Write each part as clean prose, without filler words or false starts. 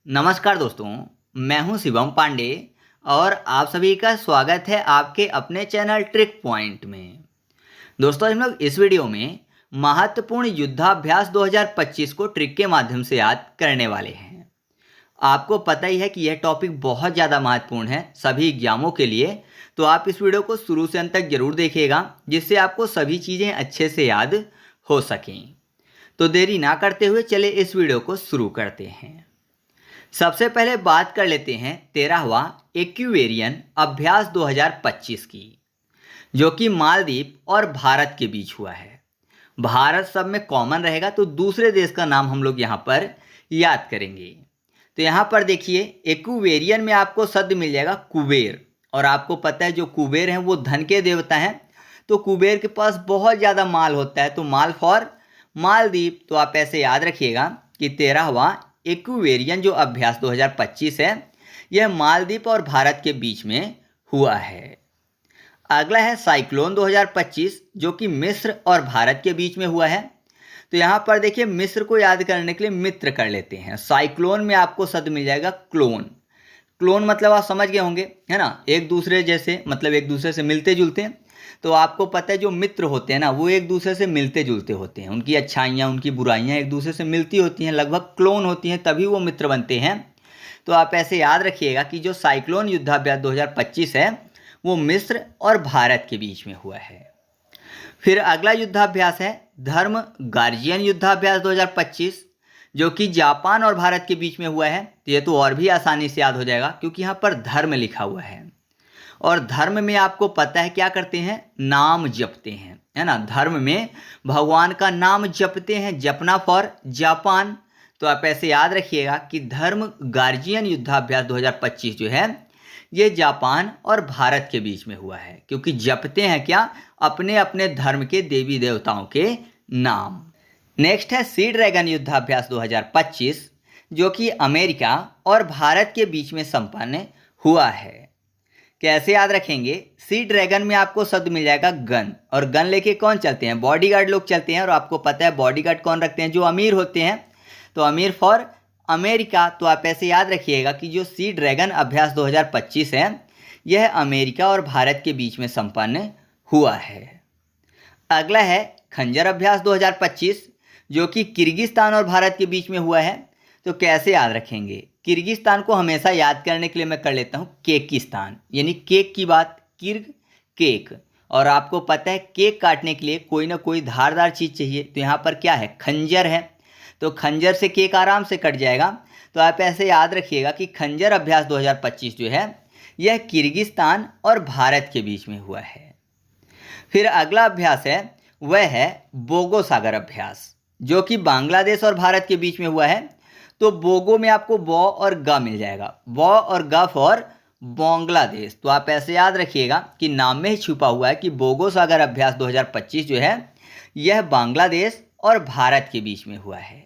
नमस्कार दोस्तों, मैं हूं शिवम पांडे और आप सभी का स्वागत है आपके अपने चैनल ट्रिक पॉइंट में। दोस्तों, हम लोग इस वीडियो में महत्वपूर्ण युद्धाभ्यास 2025 को ट्रिक के माध्यम से याद करने वाले हैं। आपको पता ही है कि यह टॉपिक बहुत ज़्यादा महत्वपूर्ण है सभी एग्जामों के लिए, तो आप इस वीडियो को शुरू से अंत तक जरूर देखिएगा जिससे आपको सभी चीज़ें अच्छे से याद हो सकें। तो देरी ना करते हुए चले इस वीडियो को शुरू करते हैं। सबसे पहले बात कर लेते हैं 13वां एक्वेरियन अभ्यास 2025 की, जो कि मालदीव और भारत के बीच हुआ है। भारत सब में कॉमन रहेगा तो दूसरे देश का नाम हम लोग यहाँ पर याद करेंगे। तो यहाँ पर देखिए, एक्वेरियन में आपको शब्द मिल जाएगा कुबेर, और आपको पता है जो कुबेर हैं वो धन के देवता हैं। तो कुबेर के पास बहुत ज़्यादा माल होता है, तो माल फॉर मालदीव। तो आप ऐसे याद रखिएगा कि 13वां एक्वेरियन जो अभ्यास 2025 है यह मालदीव और भारत के बीच में हुआ है। अगला है साइक्लोन 2025 जो कि मिस्र और भारत के बीच में हुआ है। तो यहाँ पर देखिए, मिस्र को याद करने के लिए मित्र कर लेते हैं। साइक्लोन में आपको शब्द मिल जाएगा क्लोन। क्लोन मतलब आप समझ गए होंगे, है ना, एक दूसरे जैसे, मतलब एक दूसरे से मिलते जुलते हैं। तो आपको पता है जो मित्र होते हैं ना वो एक दूसरे से मिलते जुलते होते हैं, उनकी अच्छाइयाँ उनकी बुराइयाँ एक दूसरे से मिलती होती हैं, लगभग क्लोन होती हैं, तभी वो मित्र बनते हैं। तो आप ऐसे याद रखिएगा कि जो साइक्लोन युद्धाभ्यास 2025 है वो मिस्र और भारत के बीच में हुआ है। फिर अगला युद्धाभ्यास है धर्म गार्जियन युद्धाभ्यास 2025, जो कि जापान और भारत के बीच में हुआ है। तो ये तो और भी आसानी से याद हो जाएगा क्योंकि यहाँ पर धर्म लिखा हुआ है, और धर्म में आपको पता है क्या करते हैं, नाम जपते हैं, है ना। धर्म में भगवान का नाम जपते हैं, जपना फॉर जापान। तो आप ऐसे याद रखिएगा कि धर्म गार्जियन युद्धाभ्यास 2025 जो है ये जापान और भारत के बीच में हुआ है, क्योंकि जपते हैं क्या, अपने अपने धर्म के देवी देवताओं के नाम। नेक्स्ट है सी ड्रैगन युद्धाभ्यास 2025, जो कि अमेरिका और भारत के बीच में संपन्न हुआ है। कैसे याद रखेंगे, सी ड्रैगन में आपको शब्द मिल जाएगा गन, और गन लेके कौन चलते हैं, बॉडीगार्ड लोग चलते हैं। और आपको पता है बॉडीगार्ड कौन रखते हैं, जो अमीर होते हैं। तो अमीर फॉर अमेरिका। तो आप ऐसे याद रखिएगा कि जो सी ड्रैगन अभ्यास 2025 है यह अमेरिका और भारत के बीच में संपन्न हुआ है। अगला है खंजर अभ्यास 2025, जो कि किर्गिस्तान और भारत के बीच में हुआ है। तो कैसे याद रखेंगे, किर्गिस्तान को हमेशा याद करने के लिए मैं कर लेता हूँ केकिस्तान, यानी केक की बात, किर्ग केक। और आपको पता है केक काटने के लिए कोई ना कोई धारदार चीज़ चाहिए, तो यहाँ पर क्या है, खंजर है। तो खंजर से केक आराम से कट जाएगा। तो आप ऐसे याद रखिएगा कि खंजर अभ्यास 2025 जो है यह किर्गिस्तान और भारत के बीच में हुआ है। फिर अगला अभ्यास है वह है बोगो सागर अभ्यास, जो कि बांग्लादेश और भारत के बीच में हुआ है। तो बोगो में आपको बॉ और गा मिल जाएगा, बॉ और गा फॉर बांग्लादेश। तो आप ऐसे याद रखिएगा कि नाम में ही छुपा हुआ है कि बोगो सागर अभ्यास 2025 जो है यह बांग्लादेश और भारत के बीच में हुआ है।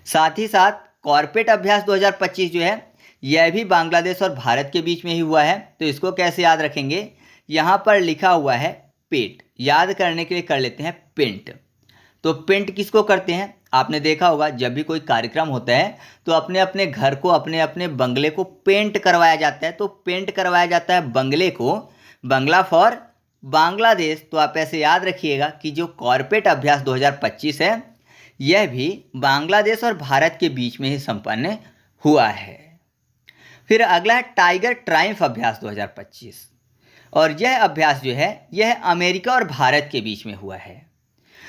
साथ ही साथ कॉर्पेट अभ्यास 2025 जो है यह भी बांग्लादेश और भारत के बीच में ही हुआ है। तो इसको कैसे याद रखेंगे, यहाँ पर लिखा हुआ है पेट, याद करने के लिए कर लेते हैं पेंट। तो पेंट किसको करते हैं, आपने देखा होगा जब भी कोई कार्यक्रम होता है तो अपने अपने घर को, अपने अपने बंगले को पेंट करवाया जाता है। तो पेंट करवाया जाता है बंगले को, बंगला फॉर बांग्लादेश। तो आप ऐसे याद रखिएगा कि जो कॉर्पेट अभ्यास 2025 है यह भी बांग्लादेश और भारत के बीच में ही संपन्न हुआ है। फिर अगला है टाइगर ट्रायम्फ अभ्यास 2025, और यह अभ्यास जो है यह अमेरिका और भारत के बीच में हुआ है।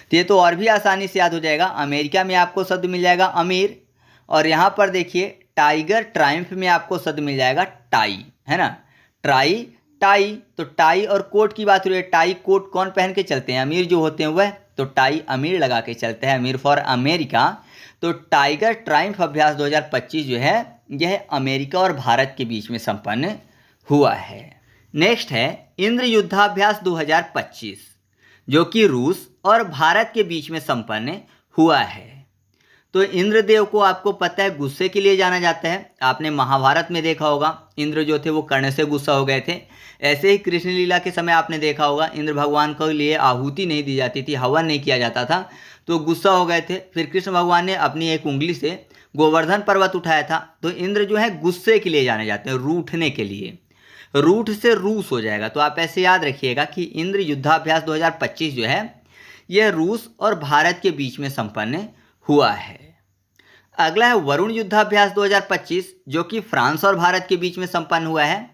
तो ये तो और भी आसानी से याद हो जाएगा। अमेरिका में आपको शब्द मिल जाएगा अमीर, और यहाँ पर देखिए टाइगर ट्रायम्फ में आपको शब्द मिल जाएगा टाई, है ना, ट्राई टाई। तो टाई और कोट की बात हो रही है, टाई कोट कौन पहन के चलते हैं, अमीर जो होते हैं वह। तो टाई अमीर लगा के चलते हैं, अमीर फॉर अमेरिका। तो टाइगर ट्रायम्फ अभ्यास 2025 जो है यह अमेरिका और भारत के बीच में संपन्न हुआ है। नेक्स्ट है इंद्र युद्धाभ्यास 2025, जो कि रूस और भारत के बीच में संपन्न हुआ है। तो इंद्रदेव को आपको पता है गुस्से के लिए जाना जाता है। आपने महाभारत में देखा होगा इंद्र जो थे वो कर्ण से गुस्सा हो गए थे। ऐसे ही कृष्ण लीला के समय आपने देखा होगा इंद्र भगवान के लिए आहुति नहीं दी जाती थी, हवन नहीं किया जाता था, तो गुस्सा हो गए थे। फिर कृष्ण भगवान ने अपनी एक उंगली से गोवर्धन पर्वत उठाया था। तो इंद्र जो है गुस्से के लिए जाने जाते हैं, रूठने के लिए। रूठ से रूस हो जाएगा। तो आप ऐसे याद रखिएगा कि इंद्र युद्धाभ्यास 2025 जो है यह रूस और भारत के बीच में संपन्न हुआ है। अगला है वरुण युद्धाभ्यास 2025 जो कि फ्रांस और भारत के बीच में संपन्न हुआ है।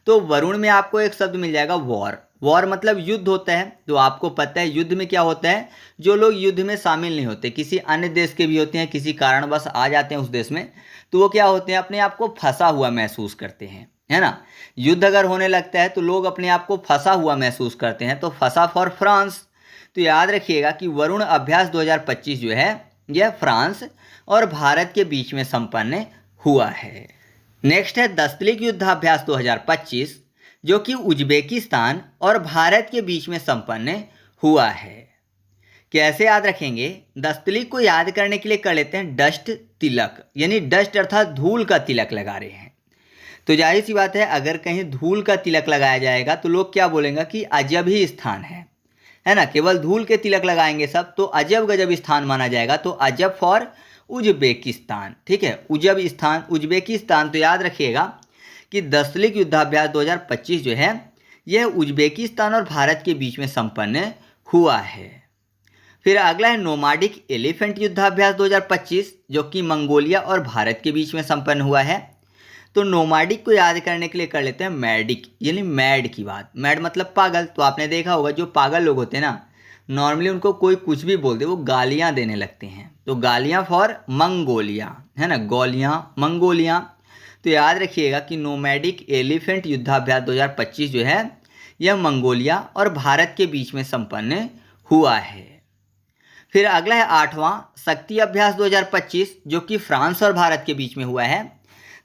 तो वरुण में आपको एक शब्द मिल जाएगा वॉर। वॉर मतलब युद्ध होता है। तो आपको पता है युद्ध में क्या होता है, जो लोग युद्ध में शामिल नहीं होते, किसी अन्य देश के भी होते हैं, किसी कारणवश आ जाते हैं उस देश में, तो वो क्या होते हैं, अपने आप को फंसा हुआ महसूस करते हैं, है ना। युद्ध अगर होने लगता है तो लोग अपने आप को फंसा हुआ महसूस करते हैं। तो फंसा फॉर फ्रांस। तो याद रखिएगा कि वरुण अभ्यास 2025 जो है यह फ्रांस और भारत के बीच में संपन्न हुआ है। नेक्स्ट है दस्तलिक युद्धाभ्यास 2025 जो कि उज्बेकिस्तान और भारत के बीच में संपन्न हुआ है। कैसे याद रखेंगे, दस्तलिक को याद करने के लिए कर लेते हैं डस्ट तिलक, यानी डस्ट अर्थात धूल का तिलक लगा रहे हैं। तो जाहिर सी बात है अगर कहीं धूल का तिलक लगाया जाएगा तो लोग क्या बोलेंगे कि अजब ही स्थान है ना। केवल धूल के तिलक लगाएंगे सब तो अजब गजब स्थान माना जाएगा। तो अजब फॉर उज्बेकिस्तान, ठीक है, उजब स्थान उज्बेकिस्तान। तो याद रखिएगा कि दस्तलिक युद्धाभ्यास 2025 जो है यह उज्बेकिस्तान और भारत के बीच में संपन्न हुआ है। फिर अगला है नोमाडिक एलिफेंट युद्धाभ्यास 2025 जो कि मंगोलिया और भारत के बीच में संपन्न हुआ है। तो नोमाडिक को याद करने के लिए कर लेते हैं मैडिक, यानी मैड की बात। मैड मतलब पागल। तो आपने देखा होगा जो पागल लोग होते हैं ना, नॉर्मली उनको कोई कुछ भी बोल दे वो गालियाँ देने लगते हैं। तो गालियाँ फॉर मंगोलिया, है ना, गोलियाँ मंगोलिया। तो याद रखिएगा कि नोमैडिक एलिफेंट युद्धाभ्यास 2025 जो है यह मंगोलिया और भारत के बीच में संपन्न हुआ है। फिर अगला है 8वां शक्ति अभ्यास 2025 जो कि फ्रांस और भारत के बीच में हुआ है।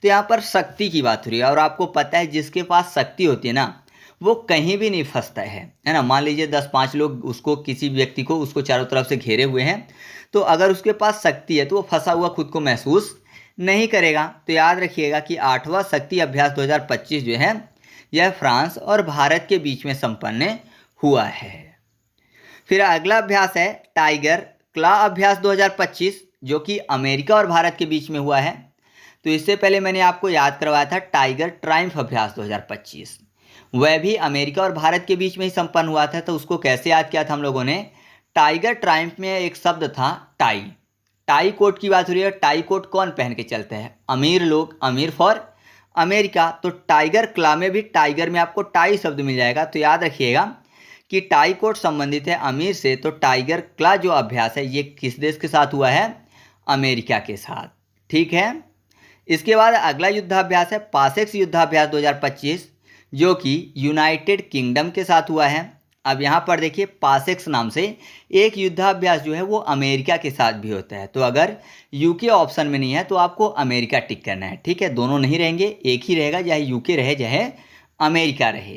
तो यहाँ पर शक्ति की बात हो रही है और आपको पता है जिसके पास शक्ति होती है ना वो कहीं भी नहीं फंसता है ना। मान लीजिए 10-5 लोग उसको किसी व्यक्ति को उसको चारों तरफ से घेरे हुए हैं, तो अगर उसके पास शक्ति है तो वो फंसा हुआ खुद को महसूस नहीं करेगा। तो याद रखिएगा कि 8वां शक्ति अभ्यास 2025 जो है यह फ्रांस और भारत के बीच में संपन्न हुआ है। फिर अगला अभ्यास है टाइगर क्ला अभ्यास 2025 जो कि अमेरिका और भारत के बीच में हुआ है। तो इससे पहले मैंने आपको याद करवाया था टाइगर ट्रायम्फ अभ्यास 2025, वह भी अमेरिका और भारत के बीच में ही संपन्न हुआ था। तो उसको कैसे याद किया था हम लोगों ने, टाइगर ट्रायम्फ में एक शब्द था टाई। टाई कोट की बात हो रही है। टाई कोट कौन पहन के चलते हैं, अमीर लोग, अमीर फॉर अमेरिका। तो टाइगर क्ला में भी टाइगर में आपको टाई शब्द मिल जाएगा। तो याद रखिएगा कि टाई कोट संबंधित है अमीर से। तो टाइगर क्ला जो अभ्यास है ये किस देश के साथ हुआ है, अमेरिका के साथ, ठीक है। इसके बाद अगला युद्धाभ्यास है पासेक्स युद्धाभ्यास 2025 जो कि यूनाइटेड किंगडम के साथ हुआ है। अब यहाँ पर देखिए पासेक्स नाम से एक युद्धाभ्यास जो है वो अमेरिका के साथ भी होता है। तो अगर यूके ऑप्शन में नहीं है तो आपको अमेरिका टिक करना है, ठीक है। दोनों नहीं रहेंगे, एक ही रहेगा, चाहे यूके रहे चाहे अमेरिका रहे।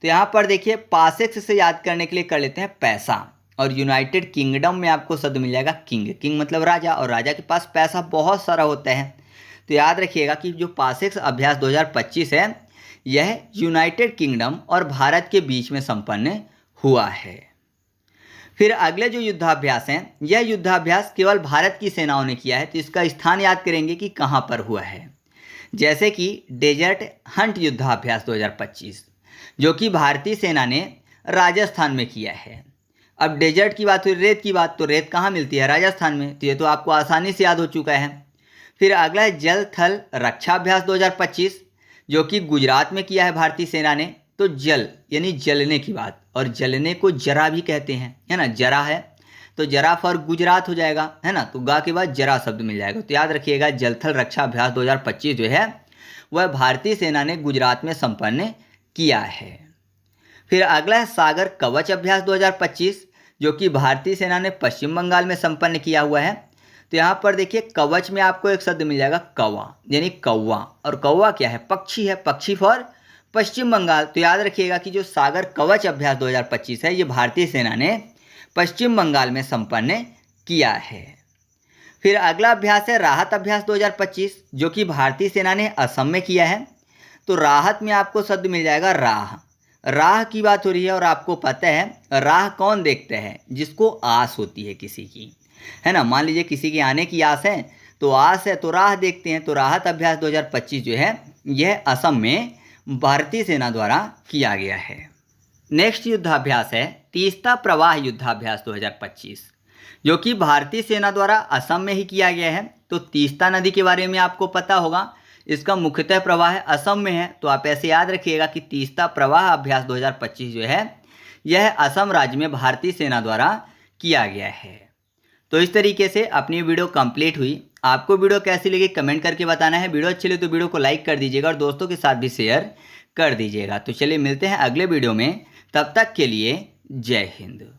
तो यहाँ पर देखिए पासेक्स से याद करने के लिए कर लेते हैं पैसा, और यूनाइटेड किंगडम में आपको शब्द मिल जाएगा किंग। किंग मतलब राजा, और राजा के पास पैसा बहुत सारा होता है। तो याद रखिएगा कि जो पासेक्स अभ्यास 2025 है यह यूनाइटेड किंगडम और भारत के बीच में संपन्न हुआ है। फिर अगले जो युद्धाभ्यास हैं यह युद्धाभ्यास केवल भारत की सेनाओं ने किया है। तो इसका स्थान याद करेंगे कि कहाँ पर हुआ है, जैसे कि डेजर्ट हंट युद्धाभ्यास 2025 जो कि भारतीय सेना ने राजस्थान में किया है। अब डेजर्ट की बात हुई, रेत की बात, तो रेत कहाँ मिलती है, राजस्थान में। तो ये तो आपको आसानी से याद हो चुका है। फिर अगला है जल थल रक्षाभ्यास 2025 जो कि गुजरात में किया है भारतीय सेना ने। तो जल यानी जलने की बात, और जलने को जरा भी कहते हैं, है ना, जरा है तो जरा फॉर गुजरात हो जाएगा, है ना। तो गा के बाद जरा शब्द मिल जाएगा। तो याद रखिएगा जलथल रक्षा अभ्यास 2025 जो है वह भारतीय सेना ने गुजरात में संपन्न किया है। फिर अगला है सागर कवच अभ्यास 2025 जो कि भारतीय सेना ने पश्चिम बंगाल में संपन्न किया हुआ है। तो यहाँ पर देखिए कवच में आपको एक शब्द मिल जाएगा कौवा, यानी कौवा, और कौवा क्या है, पक्षी है, पक्षी फॉर पश्चिम बंगाल। तो याद रखिएगा कि जो सागर कवच अभ्यास 2025 है ये भारतीय सेना ने पश्चिम बंगाल में संपन्न किया है। फिर अगला अभ्यास है राहत अभ्यास 2025 जो कि भारतीय सेना ने असम में किया है। तो राहत में आपको शब्द मिल जाएगा राह। राह की बात हो रही है, और आपको पता है राह कौन देखता है, जिसको आस होती है किसी की, है ना। मान लीजिए किसी की आने की आस है तो आ से तो राह देखते हैं। तो राहत अभ्यास 2025 जो है यह असम में भारतीय सेना द्वारा किया गया है। नेक्स्ट युद्धाभ्यास है तीस्ता प्रवाह युद्धाभ्यास 2025, जो कि भारतीय सेना द्वारा असम में ही किया गया है। तो तीस्ता नदी के बारे में आपको पता होगा, इसका मुख्यतः प्रवाह असम में है। तो आप ऐसे याद रखिएगा कि तीस्ता प्रवाह अभ्यास 2025 जो है यह असम राज्य में भारतीय सेना द्वारा किया गया है। तो इस तरीके से अपनी वीडियो कंप्लीट हुई। आपको वीडियो कैसी लगी कमेंट करके बताना है। वीडियो अच्छी लगी तो वीडियो को लाइक कर दीजिएगा और दोस्तों के साथ भी शेयर कर दीजिएगा। तो चलिए मिलते हैं अगले वीडियो में, तब तक के लिए जय हिंद।